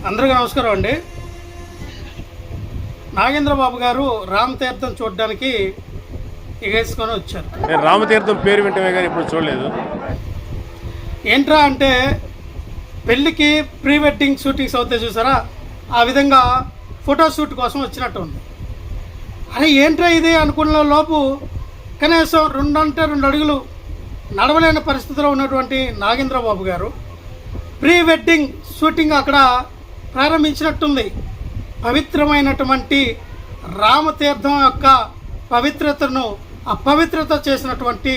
అందరికీ నమస్కారం అండి. నాగేంద్రబాబు గారు రామతీర్థం చూడడానికి ఎగేసుకొని వచ్చారు. నేను రామతీర్థం పేరు వింటమే కానీ ఇప్పుడు చూడలేదు. ఏంట్రా అంటే పెళ్ళికి ప్రీ వెడ్డింగ్ షూటింగ్స్ అవుతాయి చూసారా, ఆ విధంగా ఫోటోషూట్ కోసం వచ్చినట్టు ఉంది. అరే ఏంట్రా ఇది అనుకున్న లోపు కనీసం 2 అడుగులు నడవలేని పరిస్థితిలో ఉన్నటువంటి నాగేంద్రబాబు గారు ప్రీ వెడ్డింగ్ షూటింగ్ అక్కడ ప్రారంభించినట్టుంది. పవిత్రమైనటువంటి రామతీర్థం యొక్క పవిత్రతను అపవిత్రత చేసినటువంటి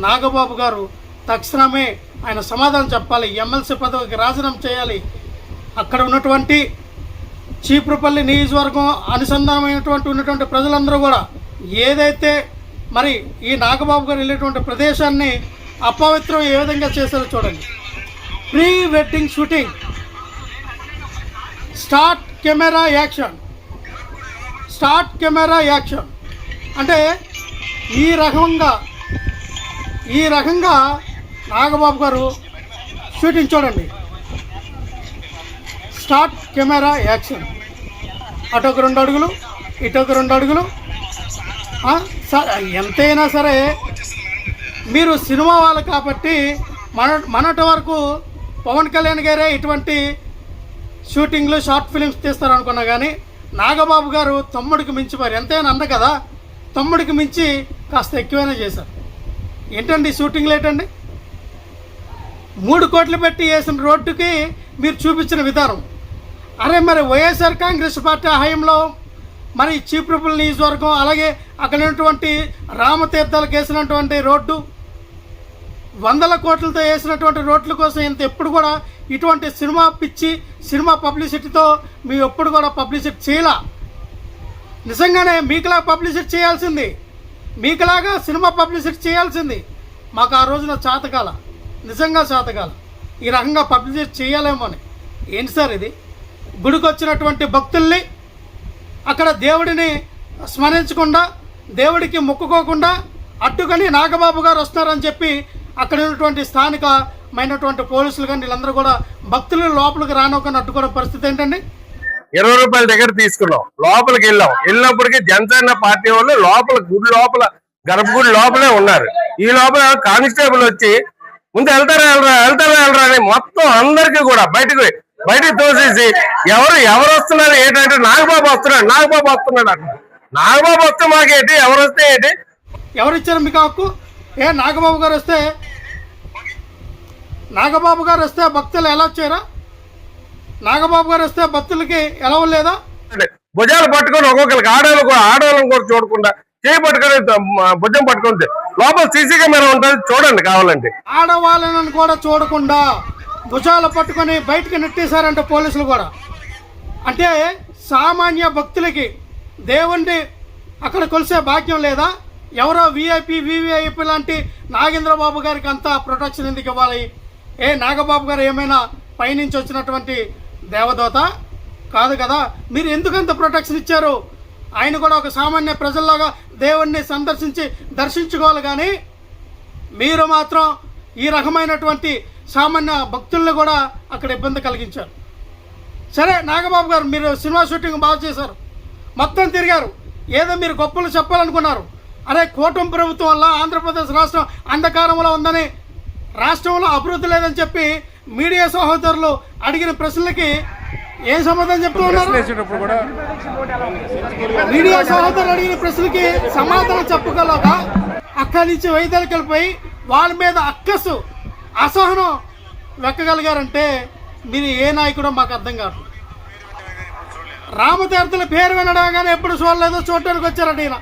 నాగబాబు గారు తక్షణమే ఆయన సమాధానం చెప్పాలి. ఎమ్మెల్సీ పదవికి రాజీనామా చేయాలి. అక్కడ ఉన్నటువంటి చీపురుపల్లి నియోజకవర్గం ఉన్నటువంటి ప్రజలందరూ కూడా ఏదైతే మరి ఈ నాగబాబు గారు వెళ్ళేటువంటి ప్రదేశాన్ని అపవిత్రం ఏ విధంగా చేశారో చూడండి. Pre wedding shooting, start camera action అంటే ఈ రకంగా నాగబాబు గారు షూటింగ్ చూడండి. స్టార్ట్ కెమెరా యాక్షన్, అటొక 2 అడుగులు ఇటొక 2 అడుగులు. ఎంతైనా సరే మీరు సినిమా వాళ్ళు కాబట్టి మనటి వరకు పవన్ కళ్యాణ్ గారే ఇటువంటి షూటింగ్లు షార్ట్ ఫిలిమ్స్ తీస్తారు అనుకున్నా, కానీ నాగబాబు గారు తమ్ముడికి మించి మరి ఎంతైనా అన్న కదా, తమ్ముడికి మించి కాస్త ఎక్కువైనా చేశారు. ఏంటండి షూటింగ్లు ఏంటండి? 3 కోట్లు పెట్టి వేసిన రోడ్డుకి మీరు చూపించిన విధానం. అరే మరి వైఎస్ఆర్ కాంగ్రెస్ పార్టీ హయాంలో మరి చీపురుపల్లి నియోజకవర్గం అలాగే అక్కడ ఉన్నటువంటి రామతీర్థాలకు వేసినటువంటి రోడ్డు 100 కోట్లతో వేసినటువంటి రోడ్ల కోసం ఎప్పుడు కూడా ఇటువంటి సినిమా పబ్లిసిటీతో మేము ఎప్పుడు కూడా పబ్లిసిటీ చేయాల. నిజంగానే మీకులా పబ్లిసిటీ చేయాల్సింది, మీకులాగా సినిమా పబ్లిసిటీ చేయాల్సింది. మాకు ఆ రోజున చేతకాల, నిజంగా చేతకాల. ఈ రకంగా పబ్లిసిటీ చేయాలేమో అని. ఏంటి సార్ ఇది? గుడికి వచ్చినటువంటి భక్తుల్ని అక్కడ దేవుడిని స్మరించకుండా, దేవుడికి మొక్కుకోకుండా అడ్డుకొని నాగబాబు గారు వస్తున్నారని చెప్పి అక్కడ ఉన్నటువంటి స్థానికమైనటువంటి పోలీసులు కానీ వీళ్ళందరూ కూడా భక్తులు లోపలికి రానోకని అడ్డుకోవడం పరిస్థితి ఏంటండి? 20 రూపాయల దగ్గర తీసుకున్నాం, లోపలికి వెళ్ళినప్పటికీ జనసేన పార్టీ వాళ్ళు గుడి లోపల గర్భగుడి లోపలే ఉన్నారు. ఈ లోపల కానిస్టేబుల్ వచ్చి ముందు వెళ్తారా అని మొత్తం అందరికీ కూడా బయటకు తోసేసి ఎవరు వస్తున్నారు ఏంటంటే నాగబాబు వస్తున్నాడు అంట. నాగబాబు వస్తే మాకేంటి, ఎవరు వస్తే ఏంటి? ఎవరు ఇచ్చారు మీకు హక్కు? నాగబాబు గారు వస్తే భక్తులు ఎలా వచ్చారా? నాగబాబు గారు వస్తే భక్తులకి ఎలా లేదా? భుజాలు పట్టుకొని ఒక్కొక్కరికి ఆడవాళ్ళని కూడా చూడకుండా చేయి పట్టుకొని భుజం పట్టుకుంటే లోపల సీసీ కెమెరా ఉంటుంది, చూడండి కావాలంటే. ఆడవాళ్ళని కూడా చూడకుండా భుజాలు పట్టుకొని బయటకు నెట్టేశారంటే పోలీసులు కూడా. అంటే సామాన్య భక్తులకి దేవుణ్ణి అక్కడ కొలిసే భాగ్యం లేదా? ఎవరో వివిఐపి లాంటి నాగేంద్రబాబు గారికి అంతా ప్రొటెక్షన్ ఎందుకు ఇవ్వాలి? నాగబాబు గారు ఏమైనా పైనుంచి వచ్చినటువంటి దేవదూత కాదు కదా, మీరు ఎందుకంత ప్రొటెక్షన్ ఇచ్చారు? ఆయన కూడా ఒక సామాన్య ప్రజల్లాగా దేవుణ్ణి దర్శించుకోవాలి, కానీ మీరు మాత్రం ఈ రకమైనటువంటి సామాన్య భక్తుల్ని కూడా అక్కడ ఇబ్బంది కలిగించారు. సరే నాగబాబు గారు, మీరు సినిమా షూటింగ్ బాగా చేశారు, మొత్తం తిరిగారు, ఏదో మీరు గొప్పలు చెప్పాలనుకున్నారు. అరే కూటమి ప్రభుత్వం వల్ల ఆంధ్రప్రదేశ్ రాష్ట్రం అంధకారంలో ఉందని, రాష్ట్రంలో అభివృద్ధి లేదని చెప్పి మీడియా సహోదరులు అడిగిన ప్రశ్నలకి ఏం సమాధానం చెప్తూ ఉన్నారు? మీడియా సహోదరులు అడిగిన ప్రశ్నలకి సమాధానం చెప్పగలగా అక్కడి నుంచి వైద్యాలకు వెళ్ళిపోయి వాళ్ళ మీద అసహనం వెక్కగలిగారంటే మీరు ఏ నాయకుడో మాకు అర్థం కాదు. రామతీర్థుల పేరు వినడం కానీ ఎప్పుడు చూడలేదు, చూడటానికి వచ్చారట ఈయన.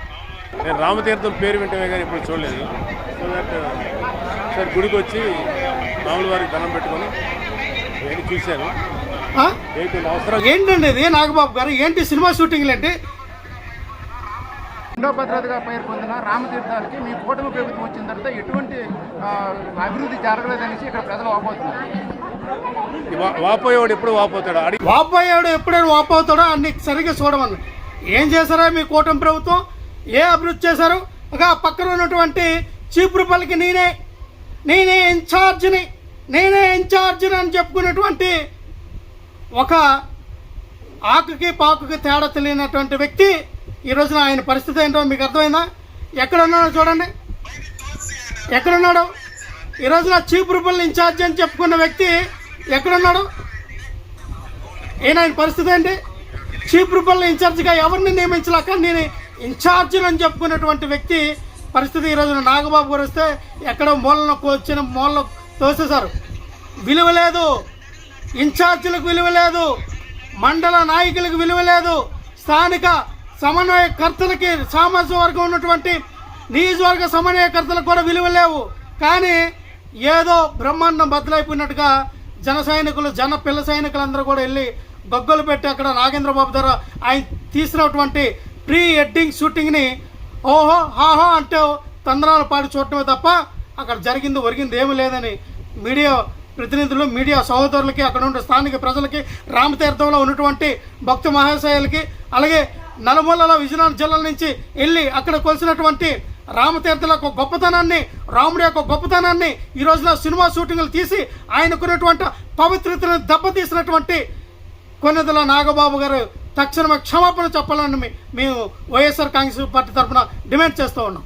నేను రామతీర్థం పేరు వింటమే కానీ ఇప్పుడు చూడలేదు. సార్ గుడికి వచ్చి మామూలు వారికి దండం పెట్టుకొని చూశాను. ఏంటండి ఇది నాగబాబు గారు? ఏంటి సినిమా షూటింగ్లు అంటే? రెండో భద్రతగా పేరు పొందిన రామతీర్థాలకి మీ కూటమి ప్రభుత్వం వచ్చిన తర్వాత ఎటువంటి అభివృద్ధి జరగలేదనేసి ఇక్కడ ప్రజలు వాపోతున్నారు. వాపోయేవాడు ఎప్పుడు ఎప్పుడైనా వాపోతాడో అన్ని సరిగ్గా చూడమని. ఏం చేశారా మీ కూటమి ప్రభుత్వం? ఏ అభివృద్ధి చేశారు? పక్కన ఉన్నటువంటి చీపురుపల్లికి నేనే ఇన్ఛార్జిని అని చెప్పుకునేటువంటి ఒక ఆకుకి పాకుకి తేడా తెలియనటువంటి వ్యక్తి ఈ రోజున ఆయన పరిస్థితి ఏంటో మీకు అర్థమైందా? ఎక్కడున్నాడో చూడండి, ఎక్కడున్నాడు? ఈ రోజున చీఫ్ రూపల్ ఇన్ఛార్జ్ అని చెప్పుకున్న వ్యక్తి ఎక్కడున్నాడు? ఆయన పరిస్థితి ఏంటి? చీఫ్ రూపల్ ఇన్ఛార్జ్గా ఎవరిని నియమించలేక నేను ఇన్ఛార్జ్ అని చెప్పుకున్నటువంటి వ్యక్తి పరిస్థితి ఈ రోజున నాగబాబు గారు వస్తే ఎక్కడ మూలలో తోసేశారు. విలువ లేదు, ఇన్ఛార్జీలకు విలువ లేదు, మండల నాయకులకు విలువ లేదు, స్థానిక సమన్వయకర్తలకి సామాజిక వర్గం ఉన్నటువంటి నియోజకవర్గ సమన్వయకర్తలకు కూడా విలువ లేవు. కానీ ఏదో బ్రహ్మాండం బద్దలైపోయినట్టుగా పిల్ల సైనికులందరూ కూడా వెళ్ళి గొగ్గలు పెట్టి అక్కడ నాగేంద్రబాబు ద్వారా ఆయన తీసినటువంటి ప్రీ వెడ్డింగ్ షూటింగ్ని ఓహో హాహో అంటే తంద్రాలు పాడి చూడటమే తప్ప అక్కడ ఒరిగింది ఏమీ లేదని మీడియా ప్రతినిధులు, మీడియా సహోదరులకి, అక్కడ ఉండే స్థానిక ప్రజలకి, రామతీర్థంలో ఉన్నటువంటి భక్త మహాశయులకి, అలాగే నలుమూలల విజయనగరం జిల్లాల నుంచి వెళ్ళి అక్కడ కొలిసినటువంటి రామతీర్థల యొక్క గొప్పతనాన్ని, రాముడి యొక్క గొప్పతనాన్ని ఈ రోజున సినిమా షూటింగ్లు తీసి ఆయనకున్నటువంటి పవిత్రతను దెబ్బతీసినటువంటి కొన్నిదల నాగబాబు గారు తక్షణమే క్షమాపణ చెప్పాలని మేము వైఎస్ఆర్ కాంగ్రెస్ పార్టీ తరఫున డిమాండ్ చేస్తూ ఉన్నాం.